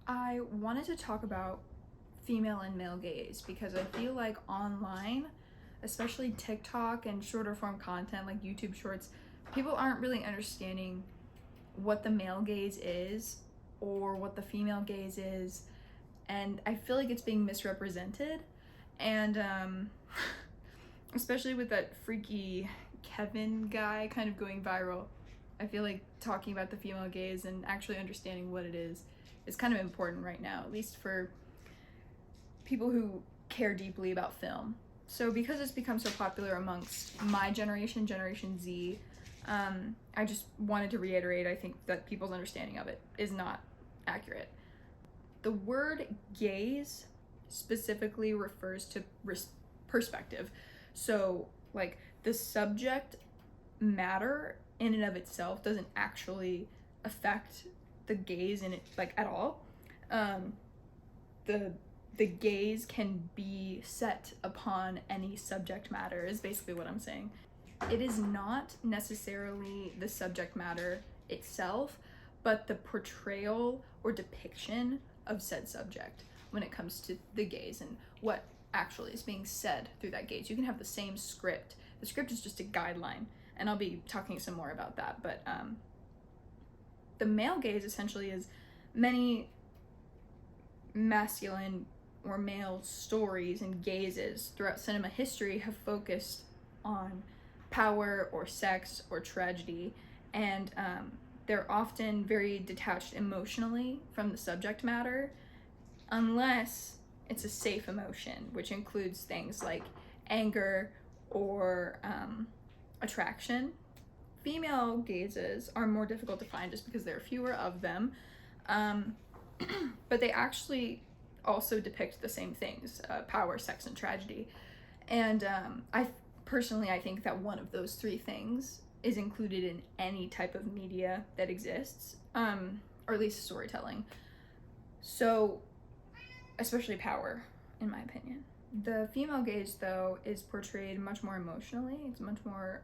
I wanted to talk about female and male gaze because I feel like online, especially TikTok and shorter form content like YouTube shorts, people aren't really understanding what the male gaze is or what the female gaze is, and I feel like it's being misrepresented. And especially with that freaky Kevin guy kind of going viral, I feel like talking about the female gaze and actually understanding what it is kind of important right now, at least for people who care deeply about film. So because it's become so popular amongst my generation, Generation Z, I just wanted to reiterate, I think that people's understanding of it is not accurate. The word gaze specifically refers to perspective. So, like, the subject matter in and of itself doesn't actually affect the gaze in it, like, at all. The gaze can be set upon any subject matter is basically what I'm saying. It is not necessarily the subject matter itself, but the portrayal or depiction of said subject when it comes to the gaze and what actually is being said through that gaze. You can have the same script. The script is just a guideline, and I'll be talking some more about that, but the male gaze essentially is many masculine or male stories and gazes throughout cinema history have focused on power or sex or tragedy, and they're often very detached emotionally from the subject matter, unless it's a safe emotion, which includes things like anger or attraction. Female gazes are more difficult to find just because there are fewer of them, but they actually also depict the same things, power, sex, and tragedy. And I think that one of those three things is included in any type of media that exists, or at least storytelling. So, especially power, in my opinion. The female gaze, though, is portrayed much more emotionally. It's much more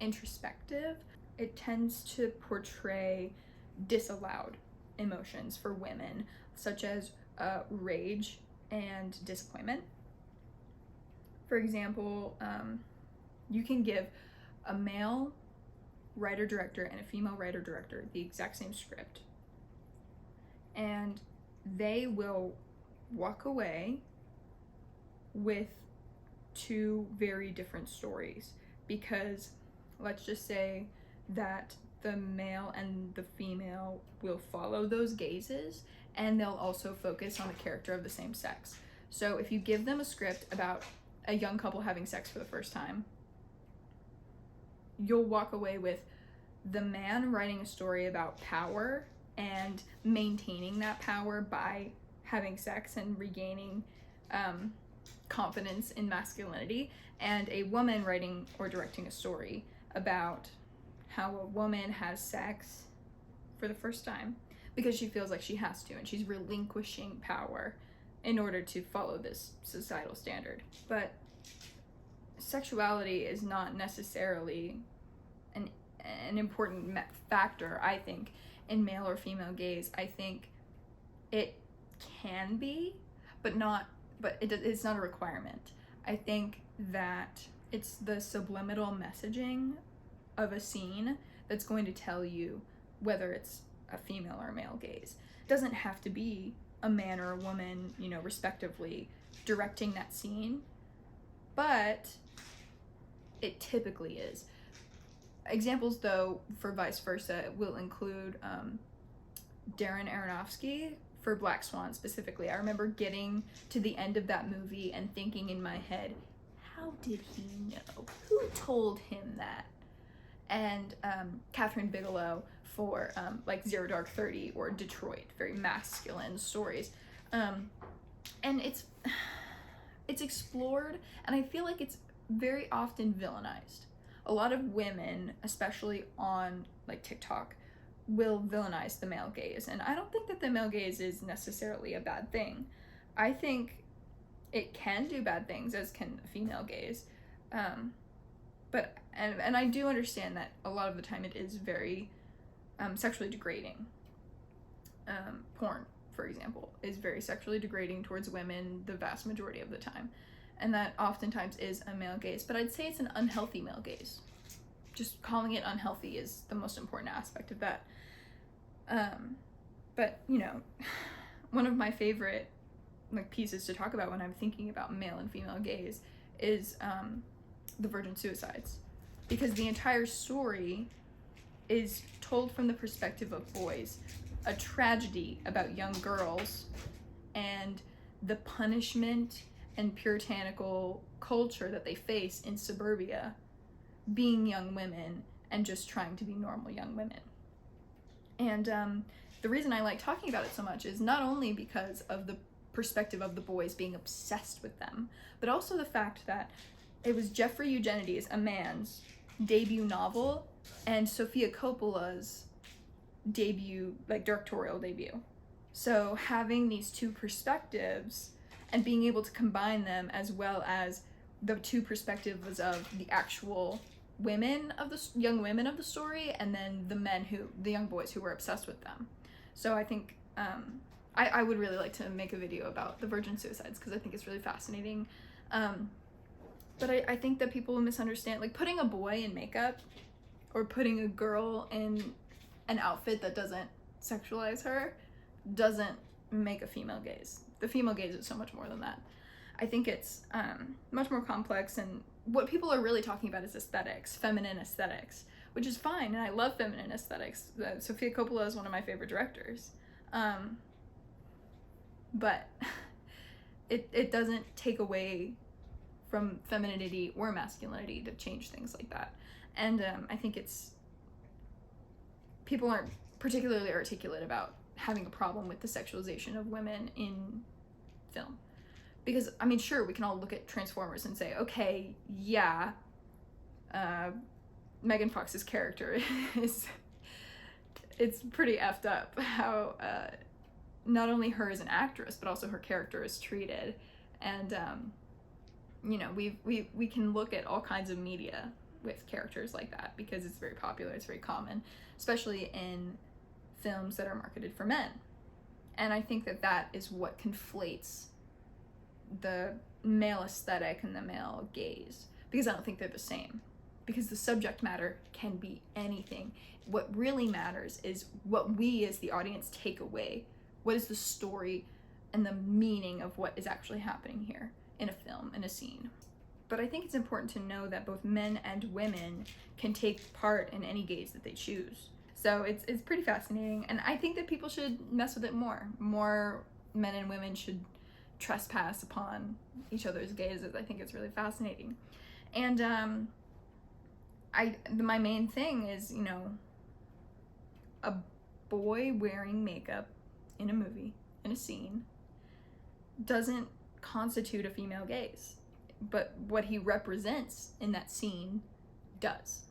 introspective. It tends to portray disallowed emotions for women, such as rage and disappointment. For example, you can give a male writer-director and a female writer-director the exact same script, and they will walk away with two very different stories, because let's just say that the male and the female will follow those gazes, and they'll also focus on the character of the same sex. So if you give them a script about a young couple having sex for the first time, you'll walk away with the man writing a story about power and maintaining that power by having sex and regaining confidence in masculinity, and a woman writing or directing a story about how a woman has sex for the first time because she feels like she has to, and she's relinquishing power in order to follow this societal standard. But sexuality is not necessarily an important factor, I think, in male or female gaze. I think it can be, but it's not a requirement. I think that it's the subliminal messaging of a scene that's going to tell you whether it's a female or a male gaze. It doesn't have to be a man or a woman, respectively, directing that scene, but it typically is. Examples, though, for vice versa will include Darren Aronofsky for Black Swan specifically. I remember getting to the end of that movie and thinking in my head, how did he know? Who told him that? And Catherine Bigelow for like Zero Dark 30 or Detroit, very masculine stories. And it's explored, and I feel like it's very often villainized. A lot of women, especially on like TikTok, will villainize the male gaze, and I don't think that the male gaze is necessarily a bad thing. I think it can do bad things, as can a female gaze, but I do understand that a lot of the time it is very sexually degrading porn, for example, is very sexually degrading towards women the vast majority of the time. And that oftentimes is a male gaze, but I'd say it's an unhealthy male gaze. Just calling it unhealthy is the most important aspect of that. But, you know, one of my favorite like pieces to talk about when I'm thinking about male and female gaze is the virgin suicides, because the entire story is told from the perspective of boys, a tragedy about young girls and the punishment and puritanical culture that they face in suburbia, being young women and just trying to be normal young women. And the reason I like talking about it so much is not only because of the perspective of the boys being obsessed with them, but also the fact that it was Jeffrey Eugenides, a man's debut novel, and Sofia Coppola's debut, like directorial debut. So having these two perspectives and being able to combine them, as well as the two perspectives of the actual women of the young women of the story, and then the young boys who were obsessed with them. So I think I would really like to make a video about the virgin suicides, because I think it's really fascinating. But I think that people misunderstand, like putting a boy in makeup or putting a girl in an outfit that doesn't sexualize her doesn't make a female gaze. The female gaze is so much more than that. I think it's much more complex, and what people are really talking about is aesthetics, feminine aesthetics, which is fine, and I love feminine aesthetics. Sofia Coppola is one of my favorite directors. But it doesn't take away from femininity or masculinity to change things like that. And I think people aren't particularly articulate about having a problem with the sexualization of women in film. Because, I mean, sure, we can all look at Transformers and say, okay, yeah, Megan Fox's character it's pretty effed up how not only her as an actress, but also her character is treated. And, you know, we can look at all kinds of media with characters like that, because it's very popular, it's very common, especially in films that are marketed for men. And I think that is what conflates the male aesthetic and the male gaze, because I don't think they're the same, because the subject matter can be anything. What really matters is what we as the audience take away. What is the story and the meaning of what is actually happening here in a film, in a scene. But I think it's important to know that both men and women can take part in any gaze that they choose. So it's pretty fascinating, and I think that people should mess with it more. More men and women should trespass upon each other's gazes. I think it's really fascinating. And my main thing is, you know, a boy wearing makeup in a movie, in a scene, doesn't constitute a female gaze, but what he represents in that scene does.